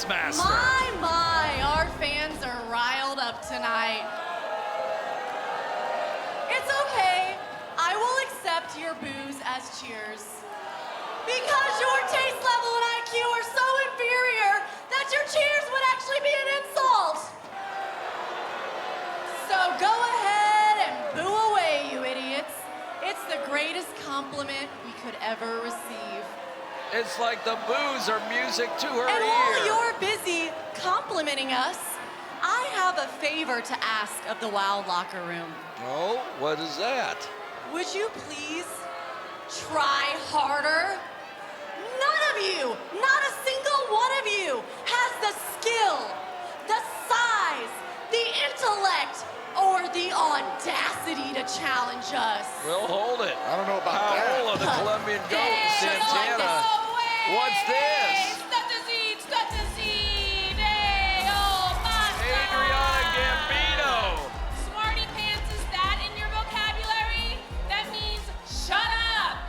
Classmaster. My, our fans are riled up tonight. It's okay. I will accept your boos as cheers. Because your taste level and IQ are so inferior that your cheers would actually be an insult. So go ahead and boo away, you idiots. It's the greatest compliment we could ever receive. It's like the boos are music to her And ear. while you're busy complimenting us, I have a favor to ask of the WOW locker room. Oh, what is that? Would you please try harder? None of you, not a single one of you, has the skill, the size, the intellect, or the audacity to challenge us. Well, hold it. I don't know about Paola, the Colombian goat, and Santana. What's this? Adriana Gambino. Smarty pants, is that in your vocabulary? That means shut up.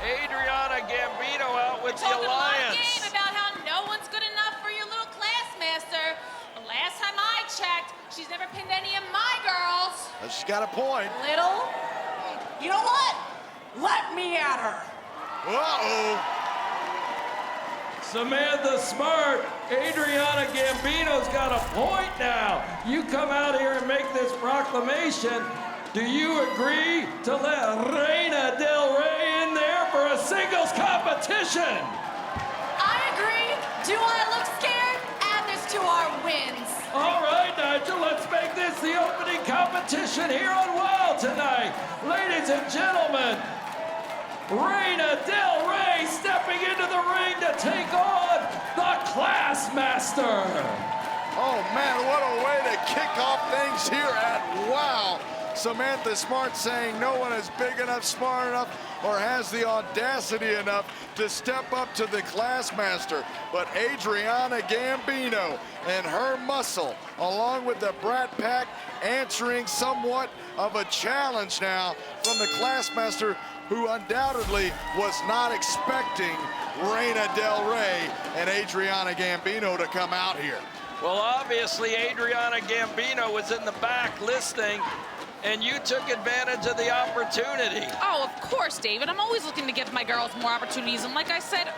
Adriana Gambino out with the Talking a lot of Alliance. game about how no one's good enough for your little classmaster. The last time I checked, she's never pinned any of my girls. She's got a point. Little? You know what? Let me at her. Uh-oh. Samantha Smart, Adriana Gambino's got a point now. You come out here and make this proclamation. Do you agree to let Reina Del Rey in there for a singles competition? I agree. Do I look scared? Add this to our wins. All right, Nigel, let's make this the opening competition here on WOW tonight. Ladies and gentlemen, Reina Del Rey stepping into the ring to take on the Classmaster. Oh, man, what a way to kick off things here at WOW. Samantha Smart saying no one is big enough, smart enough, or has the audacity enough to step up to the Classmaster. But Adriana Gambino and her muscle, along with the Brat Pack, answering somewhat of a challenge now from the Classmaster, who undoubtedly was not expecting Reina Del Rey and Adriana Gambino to come out here. Well, obviously, Adriana Gambino was in the back listening, and you took advantage of the opportunity. Oh, of course, David. I'm always looking to give my girls more opportunities. And like I said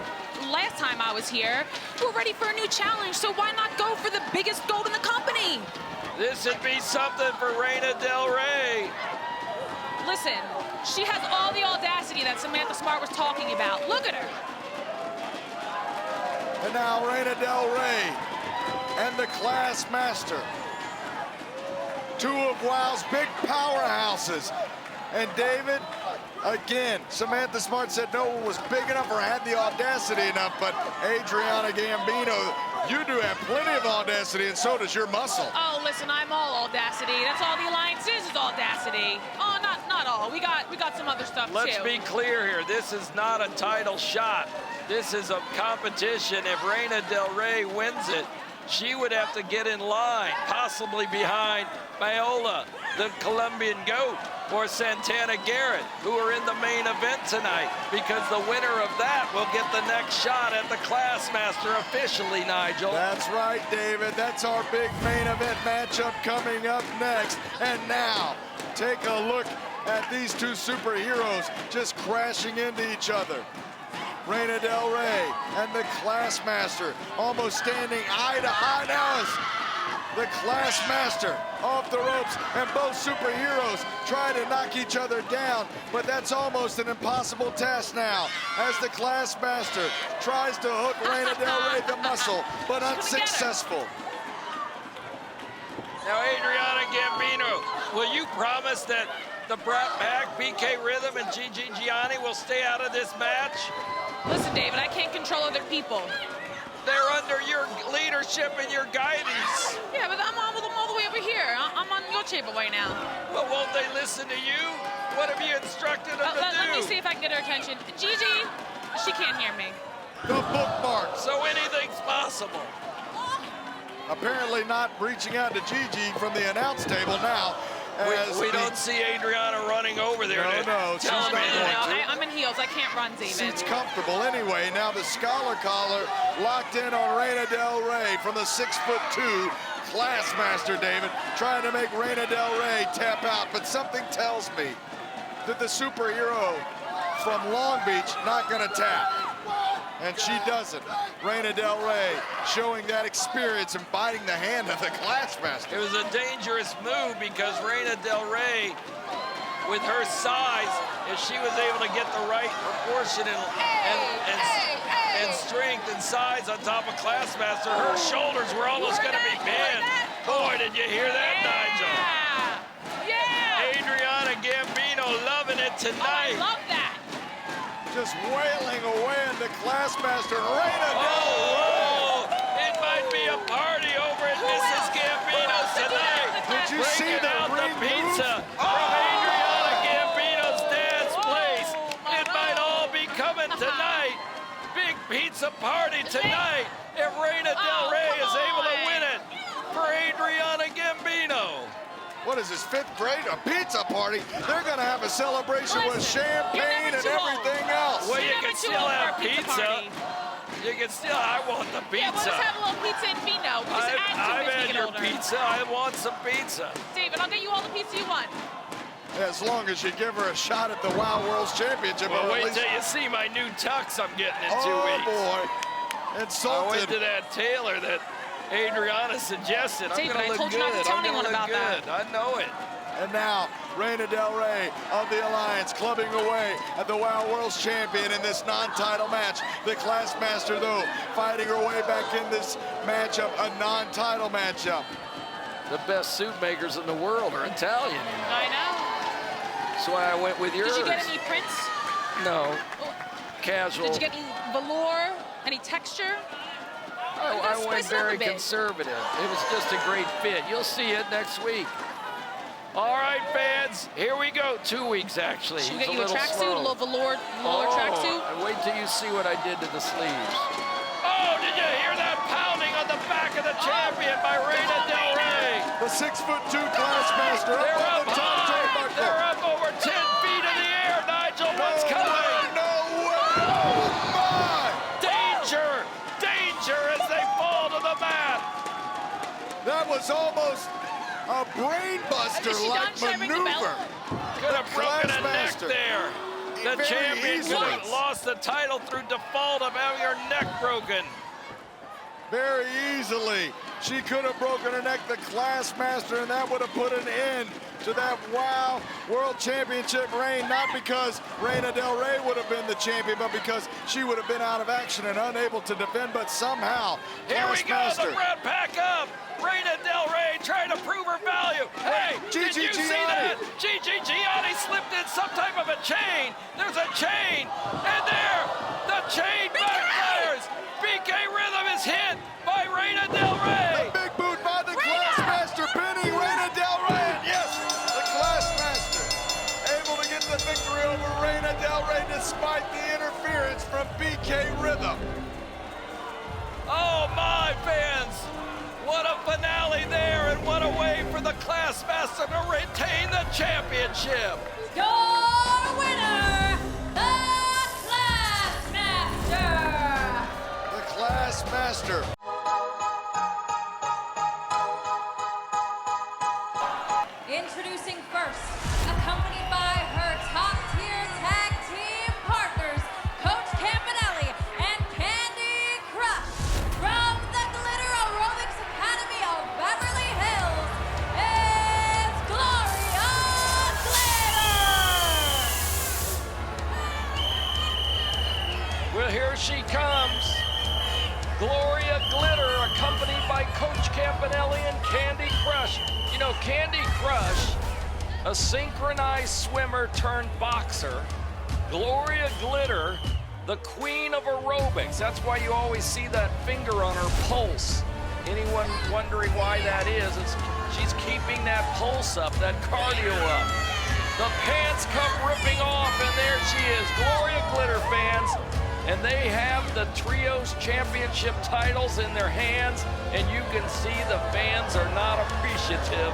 last time I was here, we're ready for a new challenge, so why not go for the biggest gold in the company? This would be something for Reina Del Rey. Listen, she has all the audacity that Samantha Smart was talking about. Look at her. And now Reina Del Rey and the Classmaster. Two of WOW's big powerhouses. And David, again, Samantha Smart said no one was big enough or had the audacity enough, but Adriana Gambino, you do have plenty of audacity, and so does your muscle. Oh, listen, I'm all audacity. That's all the Alliance is audacity. Oh, not all. We got some other stuff, Let's too. be clear here. This is not a title shot. This is a competition. If Reina Del Rey wins it, she would have to get in line, possibly behind Paola, the Colombian goat, or Santana Garrett, who are in the main event tonight, because the winner of that will get the next shot at the Classmaster officially, Nigel. That's right, David. That's our big main event matchup coming up next. And now, take a look at these two superheroes just crashing into each other. Reina Del Rey and the Classmaster almost standing eye to eye now as the Classmaster off the ropes, and both superheroes try to knock each other down, but that's almost an impossible task now as the Classmaster tries to hook Reina Del Rey the muscle, but unsuccessful. Now, Adriana Gambino, will you promise that the Brat Pack, BK Rhythm, and Gigi Gianni will stay out of this match? Listen, David, I can't control other people. They're under your leadership and your guidance. Yeah, but I'm all the way over here. I'm on your table right now. Well, won't they listen to you? What have you instructed them to do? Let me see if I can get her attention. Gigi, she can't hear me. The bookmark. So anything's possible. Apparently not reaching out to Gigi from the announce table now. We don't see Adriana running over there. No, she's not going to. I'm in heels. I can't run, David. She's comfortable anyway. Now the Scholar Collar locked in on Reina Del Rey from the 6'2" Classmaster, David, trying to make Reina Del Rey tap out. But something tells me that the superhero from Long Beach not going to tap. And she doesn't. Reina Del Rey showing that experience and biting the hand of the Classmaster. It was a dangerous move because Reina Del Rey, with her size, if she was able to get the right proportion and strength and size on top of Classmaster, her shoulders were almost going to be pinned. Boy, did you hear that, Nigel? Yeah! Adriana Gambino loving it tonight. I love that. Just wailing away at the Classmaster. Reina Del Rey. It might be a party over at Mrs. Gambino's tonight. Did you see the out the ring pizza move? from Adriana Gambino's dad's place? It might all be coming tonight. Big pizza party tonight if Reina Del Rey is able to win it for Adriana Gambino. What is this, 5th grade? A pizza party? They're going to have a celebration with champagne and everything else. Well, you can still have pizza. You can still, I want the pizza. Yeah, we'll just have a little pizza and vino. We just add to I've it as we had get your older. pizza. I want some pizza. David, I'll get you all the pizza you want. As long as you give her a shot at the WOW World's Championship. Well, or at wait least... till you see my new tux I'm getting in 2 weeks. Oh, boy. I Insulted. went to that tailor that Adriana suggested. David, I'm I going to told look you not good. to tell I'm going anyone to look about good. I know it. And now, Reina Del Rey of the Alliance clubbing away at the WOW World's Champion in this non-title match. The Classmaster, though, fighting her way back in this matchup, a non-title matchup. The best suit makers in the world are Italian. I know. That's why I went with yours. Did you get any prints? No. Casual. Did you get any velour? Any texture? I went very conservative. It was just a great fit. You'll see it next week. All right, fans, here we go. 2 weeks, actually. Should we It's get you a tracksuit, a slow. little velour tracksuit? And wait till you see what I did to the sleeves. Oh, did you hear that pounding on the back of the champion by Reina Del Rey? The 6'2" Classmaster up They're on up the top high. turnbuckle. They're up over 10 feet in the air, Nigel. What's coming? No way! Oh, my! Danger! Danger as they fall to the mat. That was almost a brainbuster-like maneuver. Could have broken a neck Classmaster. there. The Very champion could easily. have lost the title through default of having her neck broken. Very easily. She could have broken her neck, the Classmaster, and that would have put an end to that WOW World Championship reign, not because Reina Del Rey would have been the champion, but because she would have been out of action and unable to defend, but somehow, Here we go, Classmaster. the Brad pack up. Reina Del Rey trying to prove her value. Hey, did you see that? Gigi Gianni slipped in some type of a chain. There's a chain, and there, the chain backfires. BK Rhythm is hit by Reina Del Rey. The big boot by the Classmaster, pinning Reina Del Rey. And yes, the Classmaster able to get the victory over Reina Del Rey despite the interference from BK Rhythm. Oh my fans, what a finale there, and what a way for the Classmaster to retain the championship. Your winner, the Classmaster. The Classmaster. Introducing first, accompanied by her top-tier tag team partners, Coach Campanelli and Candy Crush, from the Glitter Aerobics Academy of Beverly Hills, it's Gloria Glitter! Well, here she comes. Gloria Glitter, accompanied by Coach Campanelli and Candy Crush. You know, Candy Crush, a synchronized swimmer turned boxer. Gloria Glitter, the queen of aerobics. That's why you always see that finger on her pulse. Anyone wondering why that is, she's keeping that pulse up, that cardio up. The pants come ripping off, and there she is, Gloria Glitter, fans. And they have the Trios Championship titles in their hands, and you can see the fans are not appreciative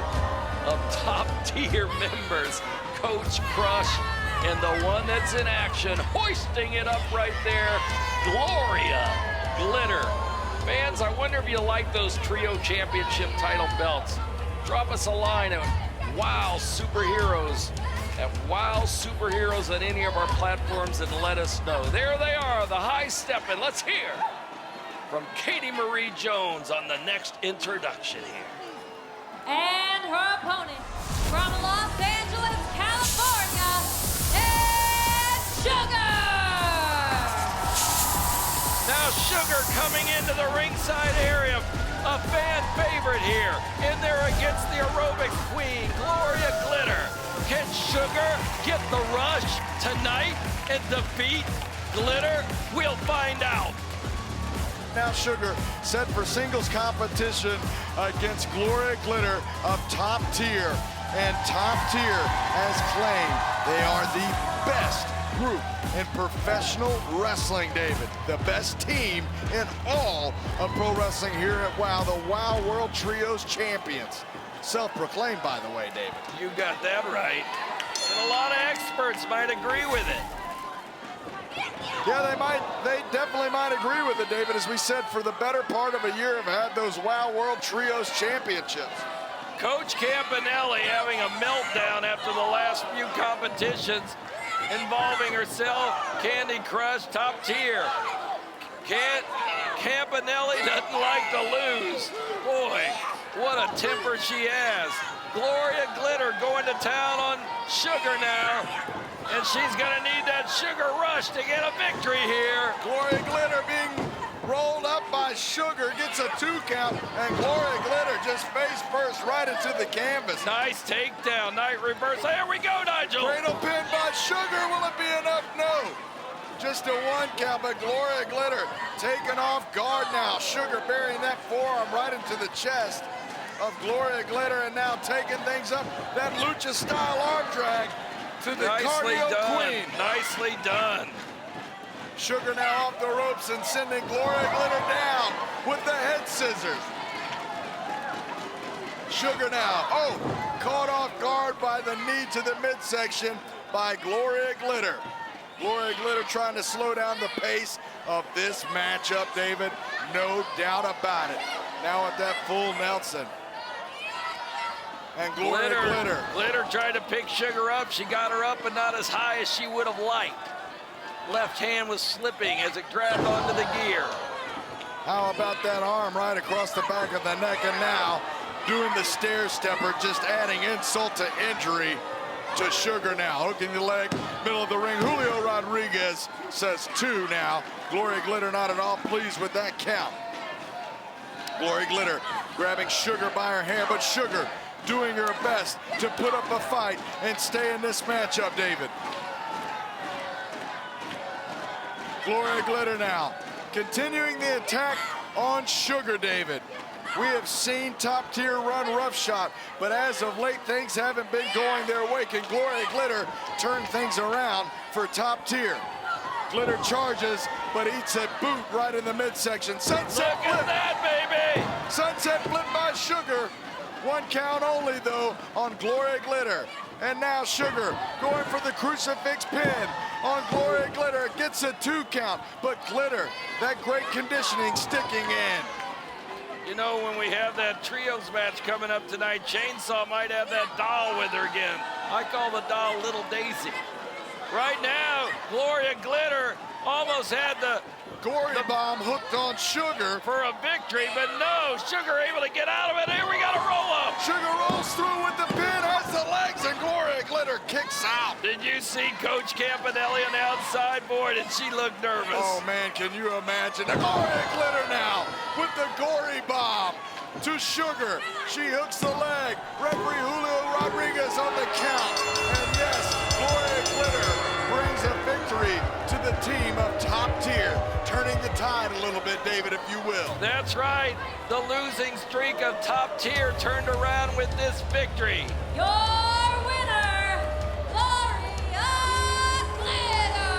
of top-tier members, Coach Crush, and the one that's in action, hoisting it up right there, Gloria Glitter. Fans, I wonder if you like those trio championship title belts. Drop us a line at Wow Superheroes at any of our platforms and let us know. There they are, the high stepping. Let's hear from Katie Marie Jones on the next introduction here. And her opponent from Los Angeles, California, is Sugar! Now Sugar coming into the ringside area, a fan favorite here. In there against the aerobics queen, Gloria Glitter. Can Sugar get the rush tonight and defeat Glitter? We'll find out. Now Sugar set for singles competition against Gloria Glitter of Top Tier. And Top Tier has claimed they are the best group in professional wrestling, David. The best team in all of pro wrestling here at WOW, the WOW World Trios Champions. Self-proclaimed, by the way, David. You got that right. And a lot of experts might agree with it. Yeah, they definitely might agree with it, David. As we said, for the better part of a year, have had those WOW World Trios Championships. Coach Campanelli having a meltdown after the last few competitions involving herself, Candy Crush, Top Tier. Campanelli doesn't like to lose. Boy, what a temper she has. Gloria Glitter going to town on Sugar now. And she's gonna need that Sugar rush to get a victory here. Gloria Glitter being rolled up by Sugar, gets a 2 count, and Gloria Glitter just face first right into the canvas. Nice takedown, nice reverse. There we go, Nigel. Cradle pin by Sugar, will it be enough? No. Just a 1 count, but Gloria Glitter taken off guard now. Sugar burying that forearm right into the chest of Gloria Glitter, and now taking things up. That lucha-style arm drag to the cardio queen. Nicely done. Sugar now off the ropes and sending Gloria Glitter down with the head scissors. Sugar now, caught off guard by the knee to the midsection by Gloria Glitter. Gloria Glitter trying to slow down the pace of this matchup, David. No doubt about it. Now with that full Nelson. And Gloria Glitter. Glitter tried to pick Sugar up. She got her up, but not as high as she would have liked. Left hand was slipping as it grabbed onto the gear. How about that arm right across the back of the neck? And now doing the stair stepper, just adding insult to injury to Sugar now. Hooking the leg, middle of the ring. Julio Rodriguez says 2 now. Gloria Glitter not at all pleased with that count. Gloria Glitter grabbing Sugar by her hair, but Sugar doing her best to put up a fight and stay in this matchup, David. Gloria Glitter now continuing the attack on Sugar, David. We have seen Top Tier run roughshod, but as of late, things haven't been going their way. Can Gloria Glitter turn things around for Top Tier? Glitter charges, but eats a boot right in the midsection. Sunset Look flip. at that, baby! Sunset flip by Sugar. 1 count only, though, on Gloria Glitter. And now Sugar going for the crucifix pin on Gloria Glitter. Gets a 2 count, but Glitter, that great conditioning sticking in. You know, when we have that trios match coming up tonight, Chainsaw might have that doll with her again. I call the doll Little Daisy. Right now, Gloria Glitter almost had the Gory bomb hooked on Sugar. for a victory, but no, Sugar able to get out of it. Here we got a roll-up. Sugar rolls through with the pin, has the legs, and Gloria Glitter kicks out. Did you see Coach Campanelli on the outside? Boy, did she look nervous. Oh, man, can you imagine? Gloria Glitter now with the gory bomb to Sugar. She hooks the leg. Referee Julio Rodriguez on the count. And yes, Gloria Glitter brings a victory to the team of Top Tier, turning the tide a little bit, David, if you will. That's right. The losing streak of Top Tier turned around with this victory. Your winner, Gloria Glitter!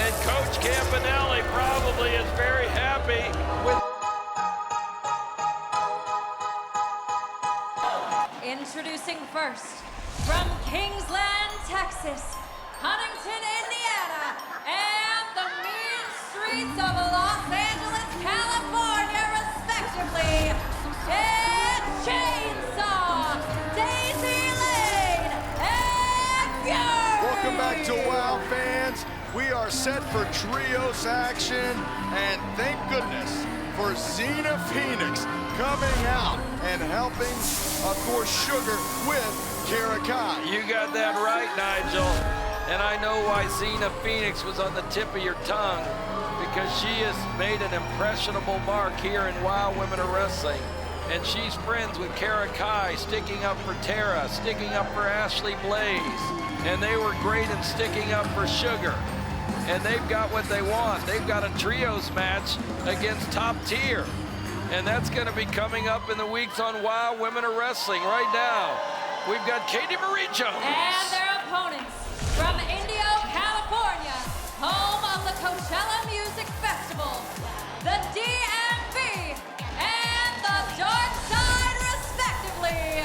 And Coach Campanelli probably is very happy with... In Introducing first, from Kingsland, Texas, Huntington, Indiana, and the mean streets of Los Angeles, California, respectively, it's Chainsaw, Daisy Lane, and Fury! Welcome back to WOW, fans. We are set for trios action, and thank goodness for Xena Phoenix coming out and helping, of course, Sugar with Kara Kai. You got that right, Nigel. And I know why Xena Phoenix was on the tip of your tongue, because she has made an impressionable mark here in WOW Women of Wrestling. And she's friends with Kara Kai, sticking up for Tara, sticking up for Ashley Blaze. And they were great in sticking up for Sugar. And they've got what they want. They've got a trios match against Top Tier. And that's going to be coming up in the weeks on WOW Women of Wrestling. Right now, we've got Katie Marie Jones. And their opponents from Indio, California, home of the Coachella Music Festival, the DMV, and the Dark Side, respectively,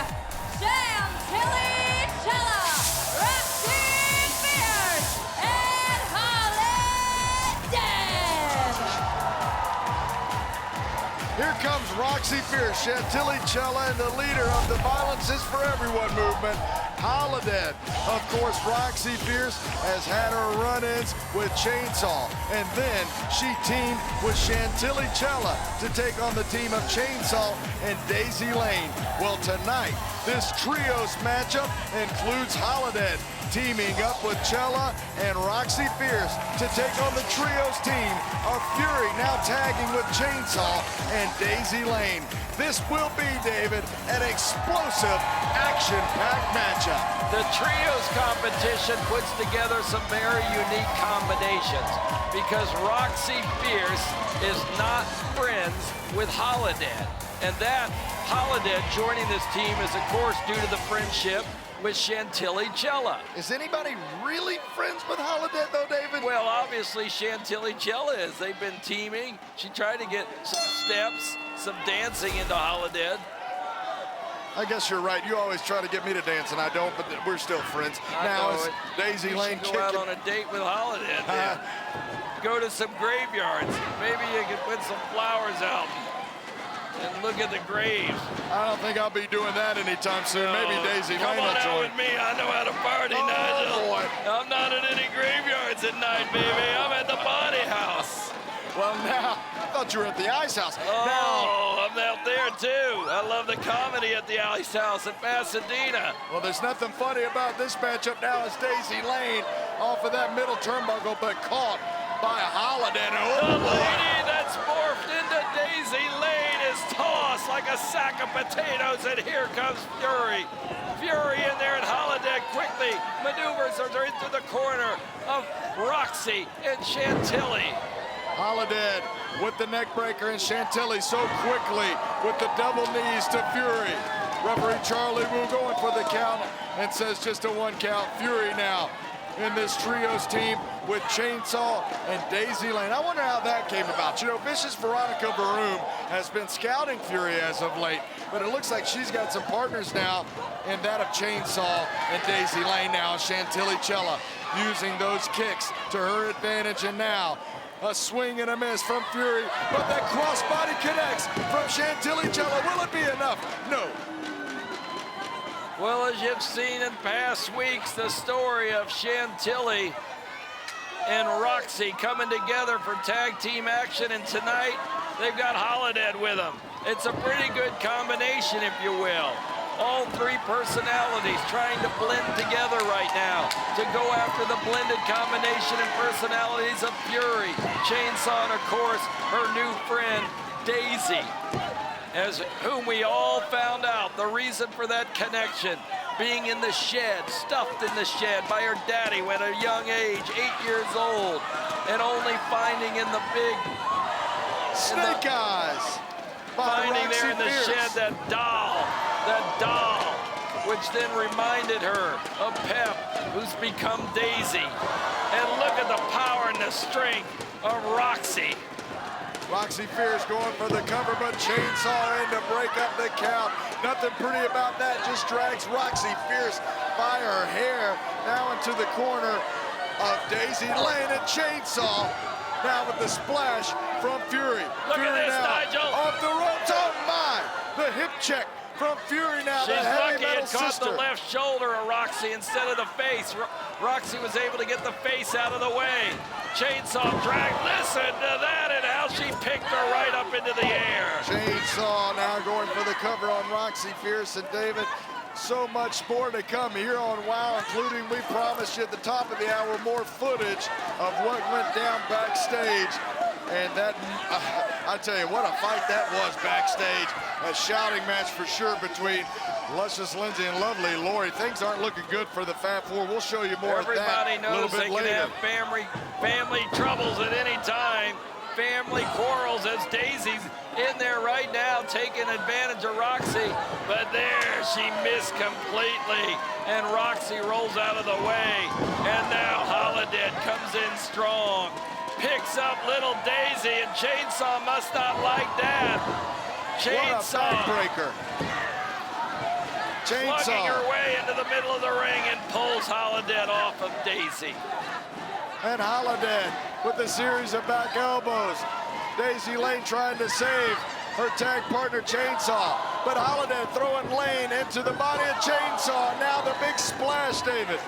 Chantilly, Chella, Roxxy, and Holidead. Here comes Roxxy Fierce, Chantilly, Chella, and the leader of the Violence is for Everyone movement, Holidead. Of course, Roxxy Fierce has had her run-ins with Chainsaw, and then she teamed with Chantilly Chella to take on the team of Chainsaw and Daisy Lane. Well, tonight, this trios matchup includes Holidead teaming up with Chella and Roxxy Fierce to take on the trios team of Fury, now tagging with Chainsaw and Daisy Lane. This will be, David, an explosive, action-packed matchup. The trios competition puts together some very unique combinations because Roxxy Fierce is not friends with Holidead. And that Holidead joining this team is, of course, due to the friendship with Chantilly Chella. Is anybody really friends with Holidead, though, David? Well, obviously Chantilly Chella is. They've been teaming. She tried to get some steps, some dancing into Holidead. I guess you're right. You always try to get me to dance, and I don't, but we're still friends. Now it's Daisy Lane Go kicking. out on a date with Holidead. Go to some graveyards. Maybe you can put some flowers out and look at the graves. I don't think I'll be doing that anytime soon. Maybe Daisy Lane will Come on out join. with me. I know how to party, Nigel. Boy. I'm not at any graveyards at night, baby. I'm at the Body House. Well, now, I thought you were at the Ice House. Oh, I'm out there, too. I love the comedy at the Ice House in Pasadena. Well, there's nothing funny about this matchup now as Daisy Lane off of that middle turnbuckle, but caught by Holidead. The lady that's morphed into Daisy Lane is tossed like a sack of potatoes, and here comes Fury. Fury in there, and Holidead quickly maneuvers her into the corner of Roxxy and Chantilly. Holidead with the neck breaker, and Chantilly so quickly with the double knees to Fury. Referee Charlie Wu going for the count and says just a 1 count. Fury now in this trios team with Chainsaw and Daisy Lane. I wonder how that came about. You know, Vicious Veronica Baroom has been scouting Fury as of late, but it looks like she's got some partners now in that of Chainsaw and Daisy Lane now. Chantilly Chella using those kicks to her advantage, and now a swing and a miss from Fury, but that crossbody connects from Chantilly Chella. Will it be enough? No. Well, as you've seen in past weeks, the story of Chantilly and Roxxy coming together for tag team action, and tonight they've got Holidead with them. It's a pretty good combination, if you will. All three personalities trying to blend together right now to go after the blended combination and personalities of Fury, Chainsaw, and of course, her new friend, Daisy, as whom we all found out the reason for that connection being in the shed, stuffed in the shed by her daddy when at a young age, 8 years old, and only finding in the big Snake Eyes. Finding there in the shed that doll, which then reminded her of Pep, who's become Daisy. And look at the power and the strength of Roxxy. Roxy Fierce going for the cover, but chainsaw in to break up the count. Nothing pretty about that, just drags Roxy Fierce by her hair now into the corner of Daisy Lane, and chainsaw now with the splash from Fury. Look Fury at this, now Nigel. off the ropes. Oh my! The hip check from Fury now. She's the heavy lucky metal it caught sister. the left shoulder of Roxy instead of the face. Roxy was able to get the face out of the way. Chainsaw drag. Listen to that and how she picked her right up into the air. Chainsaw now going for the cover on Roxy Fierce. And David, so much more to come here on WOW, including, we promised you at the top of the hour, more footage of what went down backstage. And that, I tell you, what a fight that was backstage. A shouting match for sure between Luscious Lindsay and Lovely Lori. Things aren't looking good for the Fab Four. We'll show you more Everybody of that a little knows they bit can later. have family troubles at any time. Family quarrels, as Daisy's in there right now taking advantage of Roxy. But there, she missed completely. And Roxy rolls out of the way. And now Holidead comes in strong. Picks up little Daisy, and Chainsaw must not like that. Chainsaw. What a backbreaker. Chainsaw. Slugging her way into the middle of the ring and pulls Holidead off of Daisy. And Holidead with a series of back elbows. Daisy Lane trying to save her tag partner Chainsaw. But Holidead throwing Lane into the body of Chainsaw. Now the big splash, David.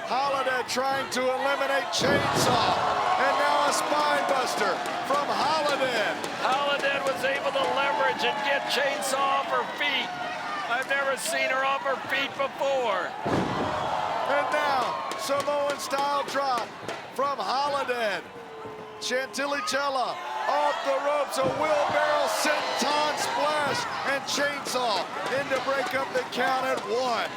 Holidead trying to eliminate Chainsaw. And now a spine buster from Holidead. Holidead was able to leverage and get Chainsaw off her feet. I've never seen her off her feet before. And now, Samoan style drop from Holidead. Chantilly Chella off the ropes, a wheelbarrow senton splash, and Chainsaw in to break up the count at 1.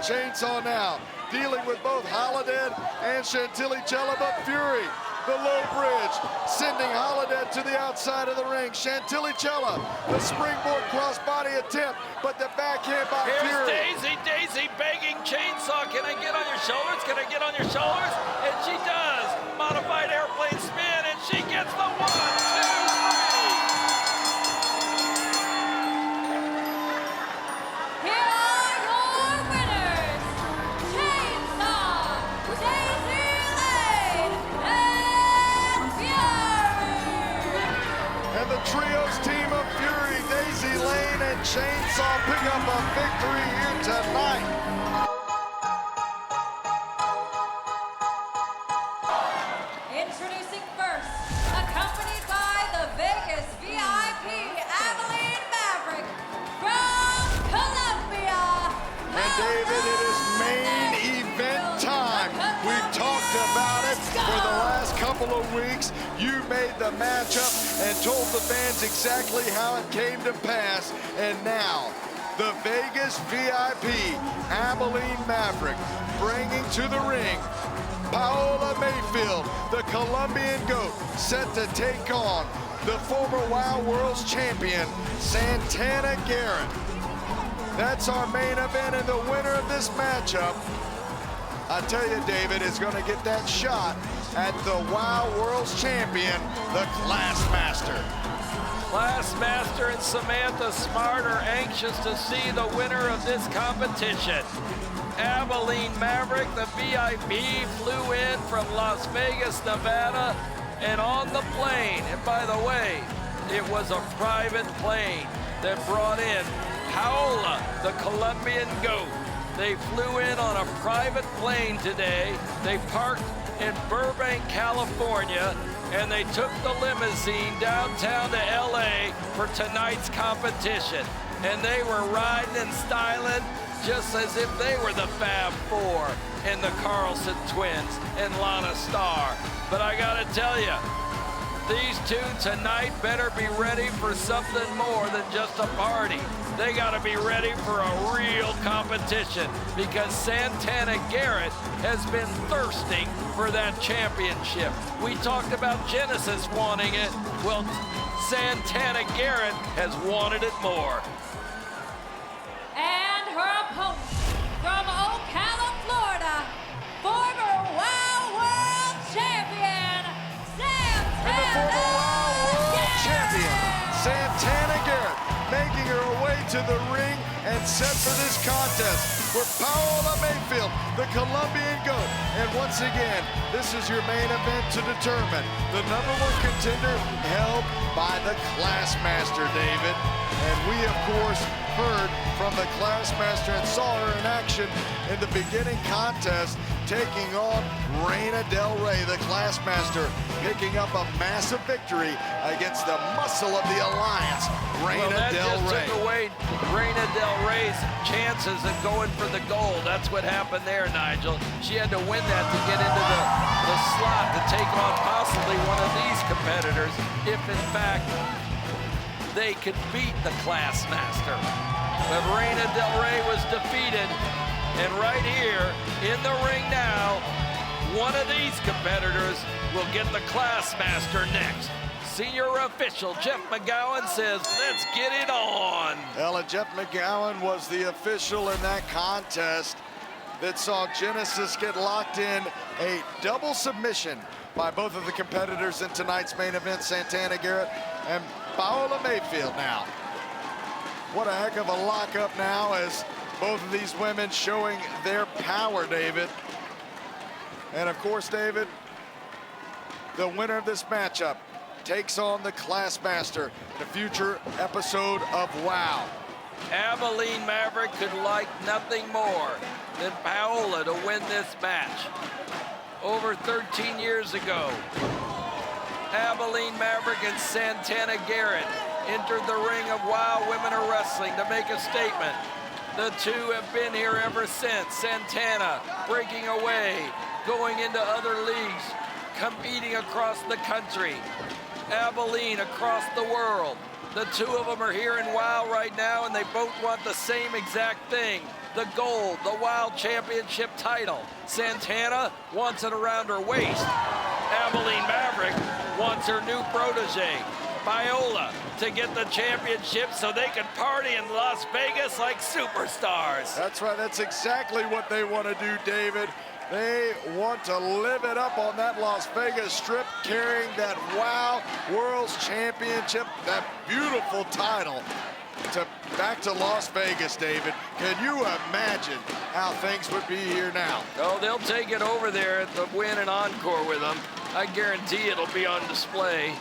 Chainsaw now dealing with both Holidead and Chantilly Chella, but Fury, the low bridge, sending Holidead to the outside of the ring. Chantilly Chella, the springboard crossbody attempt, but the backhand by Here's Fury. Daisy begging Chainsaw, can I get on your shoulders? Can I get on your shoulders? And she does. Modified airplane spin, and she gets the 1, 2, 3. Here are your winners, Chainsaw, Daisy Lane, and Fury. And the trios team of Fury, Daisy Lane and Chainsaw pick up a victory here tonight. Introducing first, accompanied by the Vegas VIP, Abilene Maverick from Colombia. And David, it is main event time. We've talked about it for the last couple of weeks. You made the matchup and told the fans exactly how it came to pass. And now, the Vegas VIP, Abilene Maverick, bringing to the ring Paola Mayfield, the Colombian GOAT, set to take on the former WOW World's Champion, Santana Garrett. That's our main event, and the winner of this matchup, I tell you, David, is going to get that shot at the WOW World's Champion, the Classmaster. Classmaster and Samantha Smart are anxious to see the winner of this competition. Abilene Maverick, the VIP, flew in from Las Vegas, Nevada, and on the plane, and by the way, it was a private plane that brought in Paola, the Colombian GOAT. They flew in on a private plane today. They parked in Burbank, California, and they took the limousine downtown to LA for tonight's competition. And they were riding and styling just as if they were the Fab Four and the Carlson twins and Lana Starr. But I gotta tell you, these two tonight better be ready for something more than just a party. They gotta be ready for a real competition because Santana Garrett has been thirsting for that championship. We talked about Genesis wanting it. Well, Santana Garrett has wanted it more. And her opponent from Ocala, Florida, former WOW World Champion, into the ring and set for this contest with Paola Mayfield, the Colombian GOAT. And once again, this is your main event to determine the #1 contender held by the Classmaster, David. And we, of course, heard from the Classmaster and saw her in action in the beginning contest, taking on Reina Del Rey, the Classmaster, picking up a massive victory against the muscle of the Alliance, Reina Del Rey. Took away Reina Del Rey's chances of going for the gold. That's what happened there, Nigel. She had to win that to get into the slot to take on possibly one of these competitors if, in fact, they could beat the Classmaster. But Reina Del Rey was defeated. And right here in the ring now, one of these competitors will get the Classmaster next. Senior official Jeff McGowan says, let's get it on. Well, Jeff McGowan was the official in that contest that saw Genesis get locked in a double submission by both of the competitors in tonight's main event, Santana, Garrett, and Paola Mayfield now. What a heck of a lockup now as both of these women showing their power, David. And of course, David, the winner of this matchup takes on the Classmaster in a future episode of WOW. Abilene Maverick could like nothing more than Paola to win this match. Over 13 years ago, Abilene Maverick and Santana Garrett entered the ring of WOW Women of Wrestling to make a statement. The two have been here ever since. Santana breaking away, going into other leagues, competing across the country. Abilene across the world. The two of them are here in WOW right now, and they both want the same exact thing. The gold, the WOW Championship title. Santana wants it around her waist. Abilene Maverick wants her new protege, Paola, to get the championship so they can party in Las Vegas like superstars. That's right, that's exactly what they want to do, David. They want to live it up on that Las Vegas Strip, carrying that WOW World's Championship, that beautiful title, back to Las Vegas, David. Can you imagine how things would be here now? Oh, they'll take it over there at the Win and Encore with them. I guarantee it'll be on display.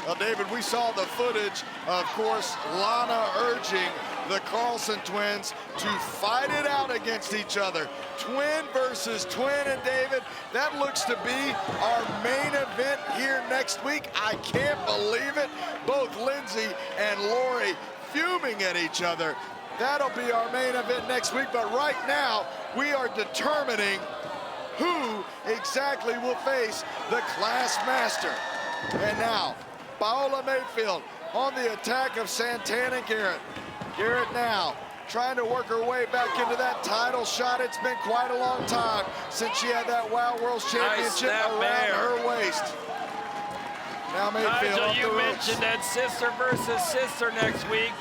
Well, David, we saw the footage, of course, Lana urging the Carlson twins to fight it out against each other. Twin versus twin, and David, that looks to be our main event here next week. I can't believe it. Both Lindsay and Lori fuming at each other. That'll be our main event next week, but right now, we are determining who exactly will face the Classmaster. And now, Paola Mayfield on the attack of Santana Garrett. Garrett now trying to work her way back into that title shot. It's been quite a long time since she had that WOW World Championship around her waist. Now Mayfield Nigel, off the you ropes. mentioned that sister versus sister next week.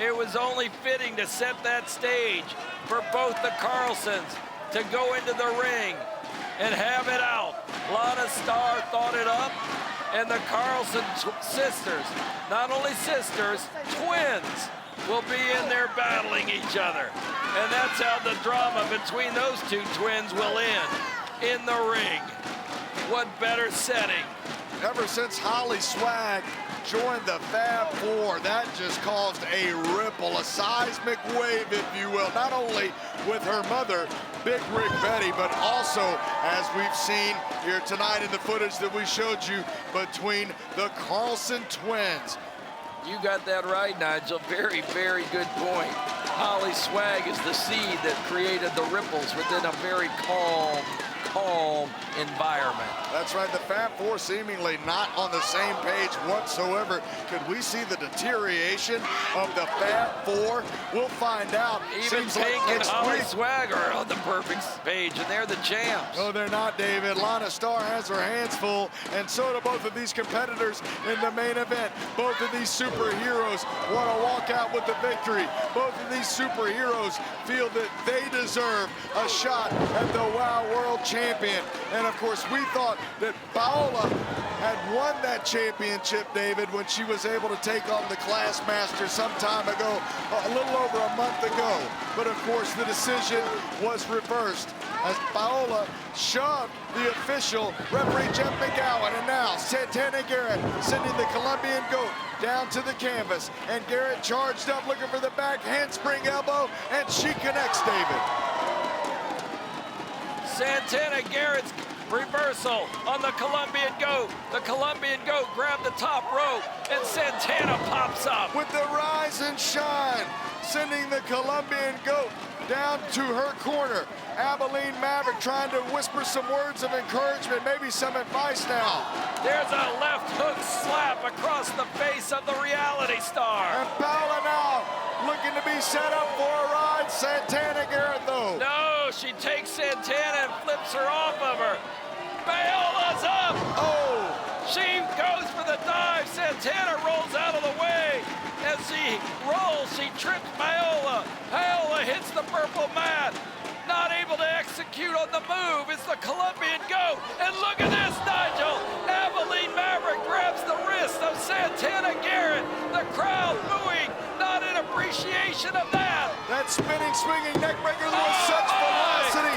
It was only fitting to set that stage for both the Carlsons to go into the ring and have it out. Lana Starr thought it up, and the Carlson sisters, not only sisters, twins, will be in there battling each other. And that's how the drama between those two twins will end, in the ring. What better setting? Ever since Holly Swag joined the Fab Four, that just caused a ripple, a seismic wave, if you will, not only with her mother, Big Rig Betty, but also, as we've seen here tonight in the footage that we showed you, between the Carlson twins. You got that right, Nigel. Very, very good point. Holly Swag is the seed that created the ripples within a very calm environment. That's right, the Fab Four seemingly not on the same page whatsoever. Could we see the deterioration of the Fab Four? We'll find out. Even Seems Pink like and next Holly week. Swag are on the perfect page, and they're the champs. No, they're not, David. Lana Starr has her hands full, and so do both of these competitors in the main event. Both of these superheroes want to walk out with the victory. Both of these superheroes feel that they deserve a shot at the WOW World Champion. And And of course, we thought that Paola had won that championship, David, when she was able to take on the Classmaster some time ago, a little over a month ago. But of course, the decision was reversed as Paola shoved the official, referee Jeff McGowan. And now Santana and Garrett sending the Colombian goat down to the canvas. And Garrett charged up, looking for the back handspring elbow, and she connects, David. Santana Garrett's reversal on the Colombian goat. The Colombian goat grabbed the top rope, and Santana pops up. With the rise and shine, sending the Colombian goat down to her corner. Abilene Maverick trying to whisper some words of encouragement, maybe some advice now. There's a left hook slap across the face of the reality star. And Paola now looking to be set up for a ride. Santana Garrett, though. No, she takes Santana and flips her off of her. Paola's up. Oh. She goes for the dive. Santana rolls out of the way. As she rolls, she trips Paola. Paola hits the purple mat. Not able to execute on the move. It's the Colombian goat. And look at this, Nigel. Abilene Maverick grabs the wrist of Santana Garrett. The crowd booing, not in appreciation of that. That spinning, swinging neckbreaker with such velocity.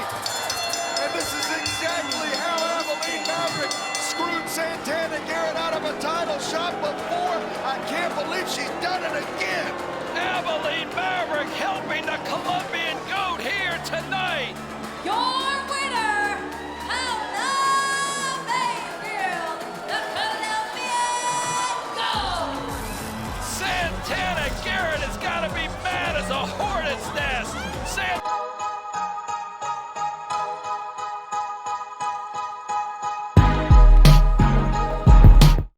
And this is exactly how Abilene Maverick screwed Santana Garrett out of a title shot before. I can't believe she's done it again. Abilene Maverick helping the Colombian goat here tonight. Your winner, Paola Mayfield, the Colombian goat. Santana Garrett has got to be mad as a horse.